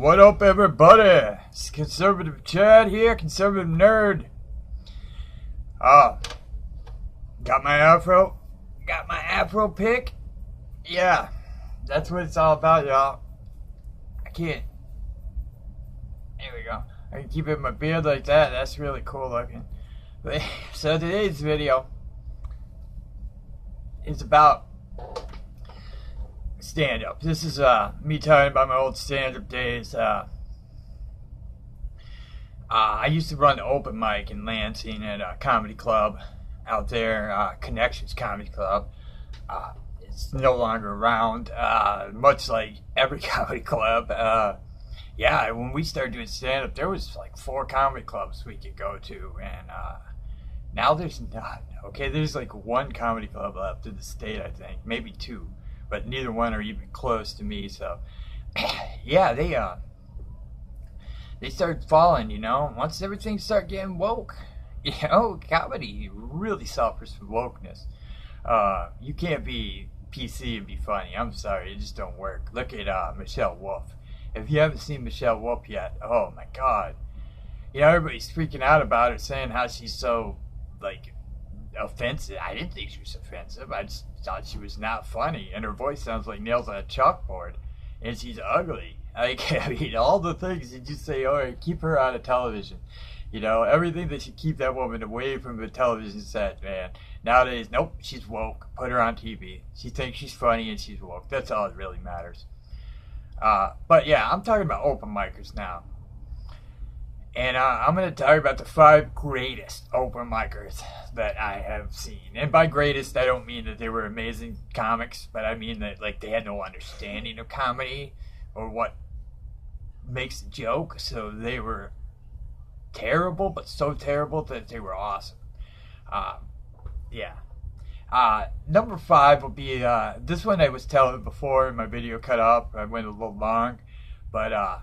What up, everybody? It's Conservative Chad here, Conservative Nerd. Got my afro? Got my afro pick? Yeah, that's what it's all about, y'all. I can't. There we go. I can keep it in my beard like that. That's really cool looking. So today's video is about stand-up. This is me talking about my old stand-up days. I used to run the open mic in Lansing at a comedy club out there, Connections Comedy Club. It's no longer around, much like every comedy club. Yeah, when we started doing stand-up, there was like 4 comedy clubs we could go to, and now there's none. Okay, there's like 1 comedy club left in the state, I think, maybe 2. But neither one are even close to me. So, yeah, they started falling. Once everything started getting woke, comedy really suffers from wokeness. You can't be PC and be funny. I'm sorry, it just don't work. Look at Michelle Wolf. If you haven't seen Michelle Wolf yet, oh my God, everybody's freaking out about her, saying how she's so offensive. I didn't think she was offensive. I just thought she was not funny, and her voice sounds like nails on a chalkboard, and she's ugly. All the things you just say, all right, keep her out of television. Everything that should keep that woman away from the television set, man. Nowadays, nope, she's woke. Put her on TV. She thinks she's funny and she's woke. That's all that really matters. But yeah, I'm talking about open micers now. And I'm going to talk about the 5 greatest open micers that I have seen. And by greatest, I don't mean that they were amazing comics, but I mean that they had no understanding of comedy or what makes a joke. So they were terrible, but so terrible that they were awesome. Yeah. Number 5 will be, this one I was telling before and my video cut up. I went a little long, but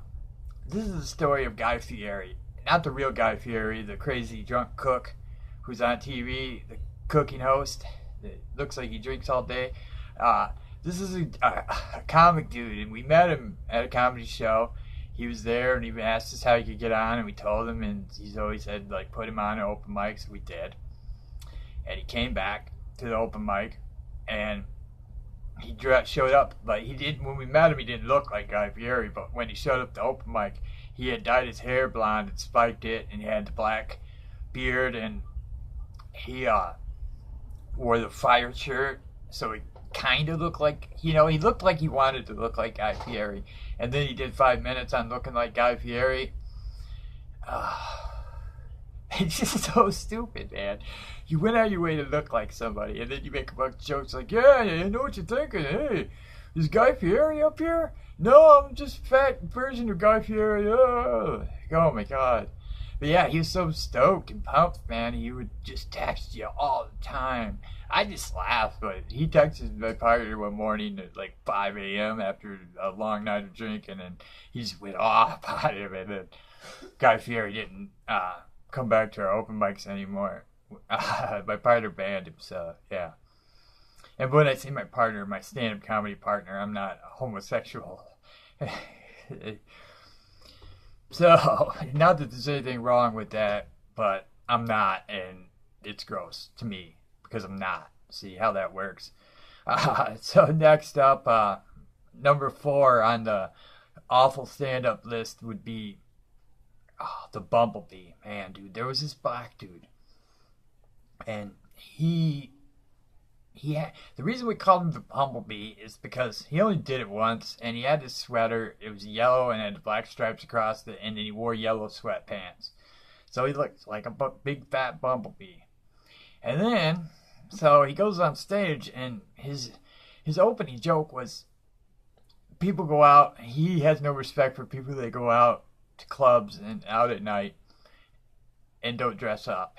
this is the story of Guy Fieri. Not the real Guy Fieri, the crazy drunk cook who's on TV, the cooking host that looks like he drinks all day. This is a comic dude, and we met him at a comedy show. He was there, and he asked us how he could get on, and we told him, and he's always said, put him on an open mic, so we did. And he came back to the open mic, and he showed up, when we met him, he didn't look like Guy Fieri, but when he showed up to open mic, he had dyed his hair blonde and spiked it, and he had the black beard, and he wore the fire shirt, so he kind of looked like, he looked like he wanted to look like Guy Fieri, and then he did 5 minutes on looking like Guy Fieri. It's just so stupid, man. You went out your way to look like somebody, and then you make a bunch of jokes like, yeah, I know what you're thinking. Hey, is Guy Fieri up here? No, I'm just a fat version of Guy Fieri. Oh my God. But yeah, he was so stoked and pumped, man. He would just text you all the time. I just laughed, but he texted my partner one morning at 5 a.m. after a long night of drinking, and he just went off on him, and then Guy Fieri didn't come back to our open mics anymore. My partner banned him, so yeah. And when I say my partner, my stand-up comedy partner, I'm not homosexual. So, not that there's anything wrong with that, but I'm not, and it's gross to me because I'm not. See how that works. So next up, number 4 on the awful stand-up list would be the Bumblebee. Man, dude, there was this black dude, and he had, the reason we called him the Bumblebee is because he only did it once, and he had this sweater. It was yellow and had black stripes across it, and then he wore yellow sweatpants. So he looked like a big fat bumblebee. And then, so he goes on stage, and his opening joke was, people go out, he has no respect for people that go out to clubs and out at night and don't dress up.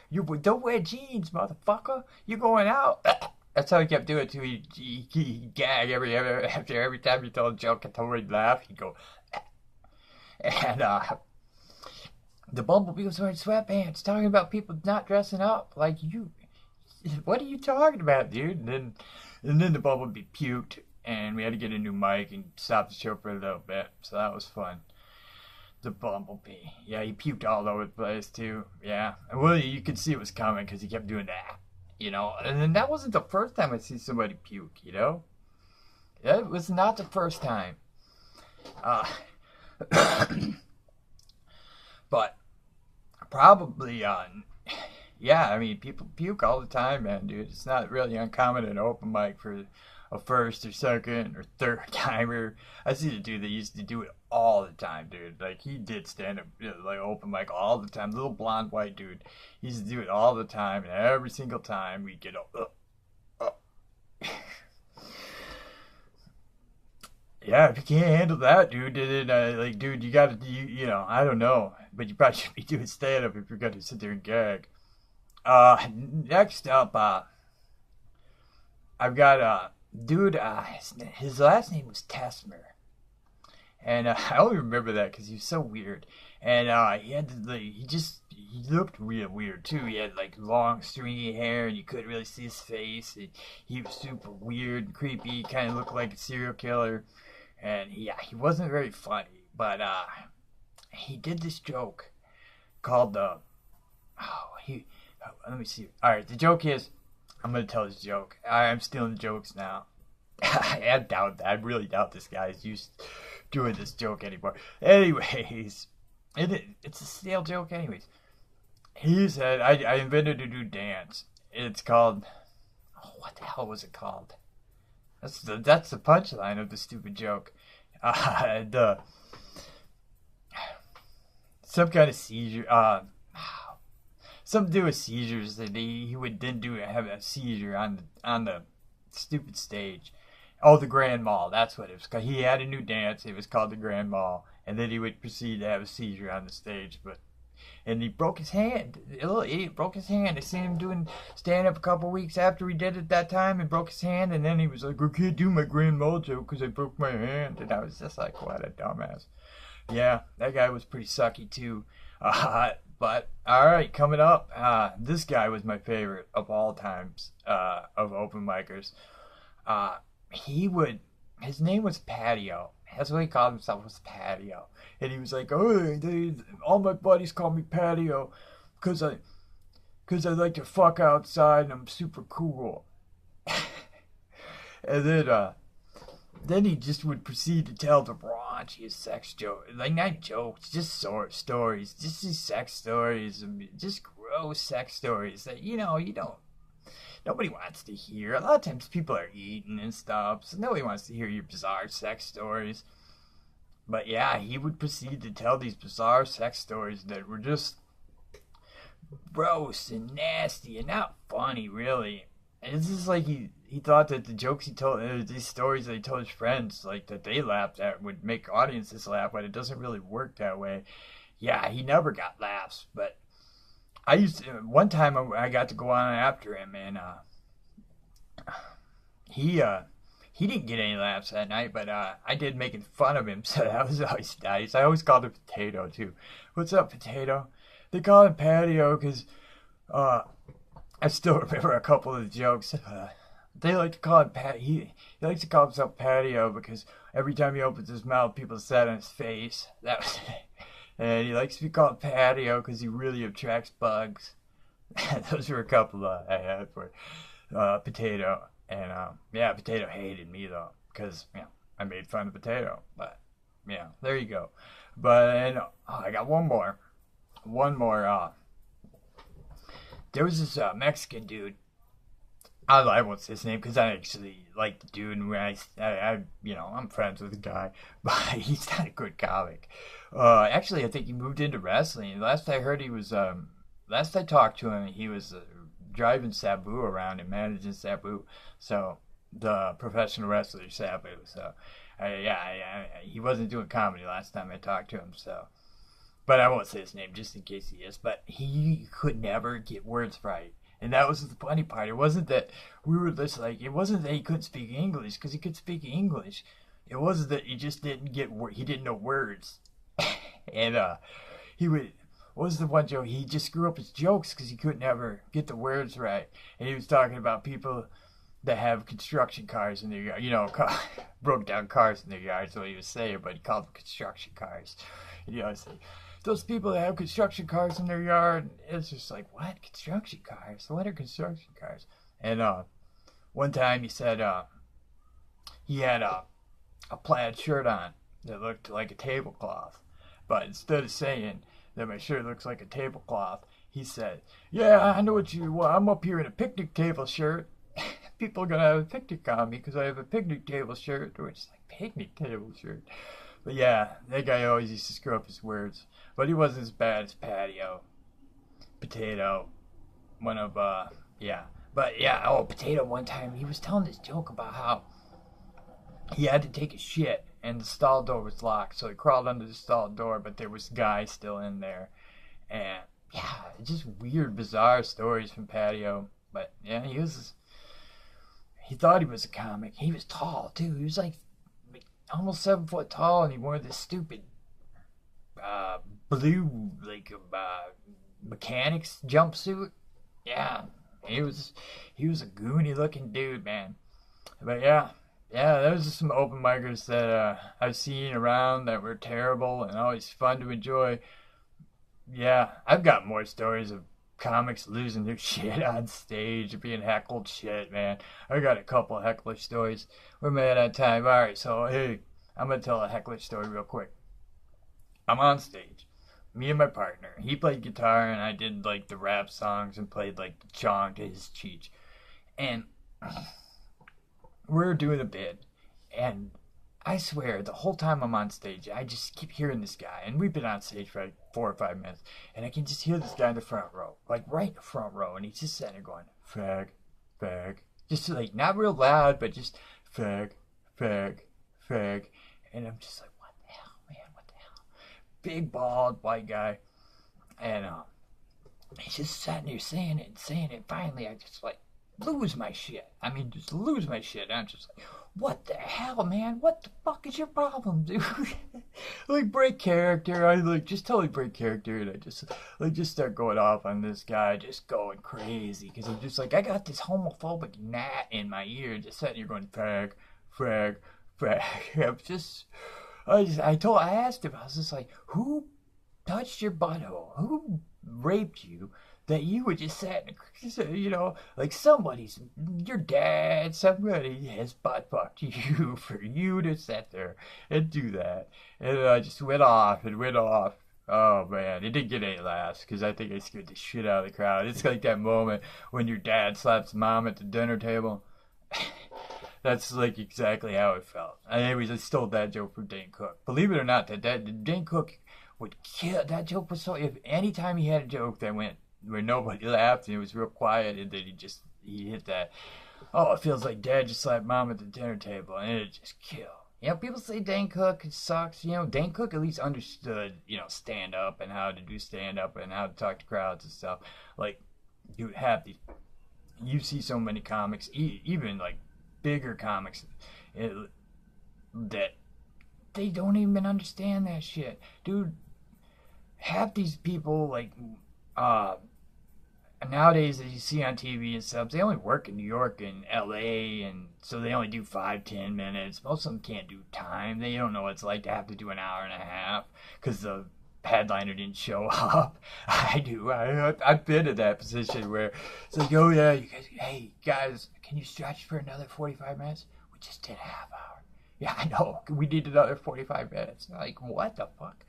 You don't wear jeans, motherfucker. You going out. That's how he kept doing it too. He'd gag after every time he told a joke until he'd laugh. He'd go, and the Bumblebee was wearing sweatpants, talking about people not dressing up. Like, what are you talking about, dude? And then the Bumblebee puked, and we had to get a new mic and stop the show for a little bit. So that was fun. The Bumblebee. Yeah, he puked all over the place too. Yeah. Well, you could see it was coming because he kept doing that. You know, and then that wasn't the first time I see somebody puke, you know? It was not the first time. Uh, but probably, yeah, I mean, people puke all the time, man, dude. It's not really uncommon at an open mic for a first or second or third timer. I see the dude that used to do it all the time, dude. Like, he did stand up, like, open mic all the time. Little blonde white dude. He used to do it all the time, and every single time we'd get yeah, if you can't handle that, dude, then, like, dude, you gotta, you know, I don't know. But you probably should be doing stand up if you're gonna sit there and gag. Next up, I've got a dude. His last name was Tesmer, and I only remember that because he was so weird. And he had he looked real weird too. He had like long stringy hair, and you couldn't really see his face. And he was super weird and creepy. Kind of looked like a serial killer, and he wasn't very funny. But he did this joke called the let me see. All right, the joke is, I'm gonna tell this joke. I'm stealing jokes now. I doubt that. I really doubt this guy's used doing this joke anymore. Anyways, it's a stale joke. Anyways, he said I invented a new dance. It's called, what the hell was it called? That's the punchline of the stupid joke. Some kind of seizure. Something to do with seizures, that he would then have a seizure on the stupid stage. Oh, the Grand Mal, that's what it was. He had a new dance, it was called the Grand Mal, and then he would proceed to have a seizure on the stage. And he broke his hand. The little idiot broke his hand. I seen him doing stand up a couple weeks after he did it that time and broke his hand, and then he was like, I can't do my Grand Mal joke because I broke my hand. And I was just like, what a dumbass. Yeah, that guy was pretty sucky too. But alright, coming up, this guy was my favorite of all times of open micers. His name was Patio. That's what he called himself, was Patio. And he was like, oh, all my buddies call me Patio because I like to fuck outside and I'm super cool. And then he just would proceed to tell the raunchiest sex jokes. Like, not jokes, just stories. Just these sex stories. Just gross sex stories that, nobody wants to hear. A lot of times people are eating and stuff, so nobody wants to hear your bizarre sex stories. But yeah, he would proceed to tell these bizarre sex stories that were just gross and nasty and not funny, really. And it's just like he thought that the jokes he told, these stories that he told his friends, like that they laughed at, would make audiences laugh, but it doesn't really work that way. Yeah, he never got laughs, but one time I got to go on after him, and he didn't get any laughs that night, but I did, making fun of him, so that was always nice. I always called him Potato too. What's up, Potato? They call him Patio because I still remember a couple of the jokes. They like to call him he likes to call himself Patio because every time he opens his mouth, people sat on his face. That was and he likes to be called Patio because he really attracts bugs. Those were a couple I had for Potato. And yeah, Potato hated me though because I made fun of Potato. But yeah, there you go. But I got one more. There was this Mexican dude. I won't say his name because I actually like the dude, and I'm friends with the guy, but he's not a good comic. Actually, I think he moved into wrestling. Last I heard, last I talked to him, he was driving Sabu around and managing Sabu, so the professional wrestler Sabu. So, he wasn't doing comedy last time I talked to him. So, but I won't say his name just in case he is. But he could never get words right. And that was the funny part. It wasn't that we were just like, it wasn't that he couldn't speak English, because he could speak English. It wasn't that he just didn't he didn't know words. And what was the one joke? He just screwed up his jokes because he couldn't ever get the words right. And he was talking about people that have construction cars in their yard. You know, broke down cars in their yards, what he was saying, but he called them construction cars. You know, it's like, those people that have construction cars in their yard, it's just like, what? Construction cars? What are construction cars? And one time he said he had a plaid shirt on that looked like a tablecloth. But instead of saying that my shirt looks like a tablecloth, he said, yeah, I know what you want. I'm up here in a picnic table shirt. People are going to have a picnic on me because I have a picnic table shirt. Which is like, picnic table shirt. But yeah, that guy always used to screw up his words. But he wasn't as bad as Patio. Potato. One of, yeah. But yeah, Potato one time, he was telling this joke about how he had to take a shit and the stall door was locked. So he crawled under the stall door, but there was guys still in there. And yeah, just weird, bizarre stories from Patio. But yeah, he thought he was a comic. He was tall too. He was like almost 7 foot tall, and he wore this stupid blue mechanics jumpsuit. Yeah, he was a goony looking dude, man. But yeah, those are some open micers that I've seen around that were terrible and always fun to enjoy. Yeah, I've got more stories of comics losing their shit on stage or being heckled shit, man. I got a couple heckler stories. We're mad at time. Alright, so hey, I'm gonna tell a heckler story real quick. I'm on stage. Me and my partner. He played guitar and I did like the rap songs and played like the chong to his cheech. And we're doing a bit. And I swear, the whole time I'm on stage, I just keep hearing this guy. And we've been on stage for like 4 or 5 minutes. And I can just hear this guy in the front row. Like, right in the front row. And he's just sitting there going, fag, fag. Just like, not real loud, but just fag, fag, fag. And I'm just like, what the hell, man? What the hell? Big, bald, white guy. And he's just sitting there saying it. Finally, I just like lose my shit. I mean, just lose my shit. And I'm just like, what the hell, man? What the fuck is your problem, dude? Like, break character. I like just totally break character, and I just start going off on this guy, just going crazy, because I'm just like, I got this homophobic gnat in my ear, just sitting here going frag, frag, frag. I asked him, I was just like, who touched your butthole? Who raped you? That you would just sit, you know, like your dad, somebody has butt fucked you for you to sit there and do that. And I just went off. Oh man, it didn't get any laughs because I think I scared the shit out of the crowd. It's like that moment when your dad slaps mom at the dinner table. That's like exactly how it felt. Anyways, I stole that joke from Dane Cook. Believe it or not, that Dane Cook would kill. That joke was so. If anytime he had a joke that went where nobody laughed and it was real quiet, and then he hit that, oh, it feels like dad just slapped mom at the dinner table, and it just killed. You know, people say Dane Cook sucks. You know, Dane Cook at least understood, you know, stand up and how to do stand up and how to talk to crowds and stuff. Like, you see so many comics, even like bigger comics, that they don't even understand that shit, dude. Half these people, like, nowadays that you see on TV and stuff, they only work in New York and LA, and so they only do 5-10 minutes. Most of them can't do time. They don't know what it's like to have to do an hour and a half because the headliner didn't show up. I do. I've been in that position where it's like, oh yeah, hey guys, can you stretch for another 45 minutes? We just did a half hour. Yeah, I know. We need another 45 minutes. Like, what the fuck?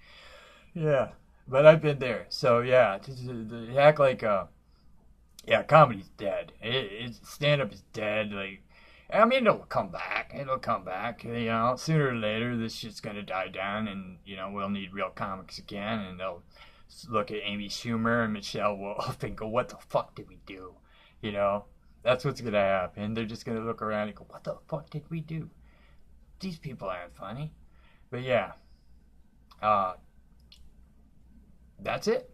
Yeah. But I've been there, so yeah, to act like, yeah, comedy's dead. Stand-up is dead. Like, I mean, it'll come back. You know, sooner or later, this shit's gonna die down, and you know, we'll need real comics again, and they'll look at Amy Schumer and Michelle Wolf and go, "What the fuck did we do?" You know, that's what's gonna happen. They're just gonna look around and go, "What the fuck did we do? These people aren't funny." But yeah, that's it.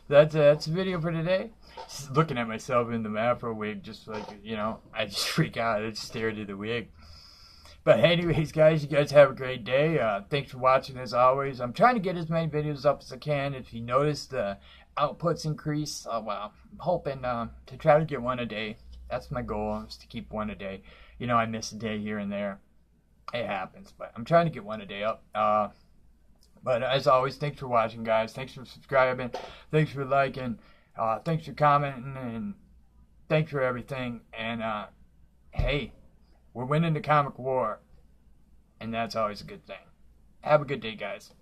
That's the video for today. Just looking at myself in the Afro wig, just like, you know, I just freak out. I just stare into the wig. But anyways, guys, you guys have a great day. Thanks for watching as always. I'm trying to get as many videos up as I can. If you notice the outputs increase, well, I'm hoping to try to get one a day. That's my goal, is to keep one a day. You know, I miss a day here and there. It happens, but I'm trying to get one a day up. But as always, thanks for watching, guys. Thanks for subscribing. Thanks for liking. Thanks for commenting, and thanks for everything. And hey, we're winning the comic war, and that's always a good thing. Have a good day, guys.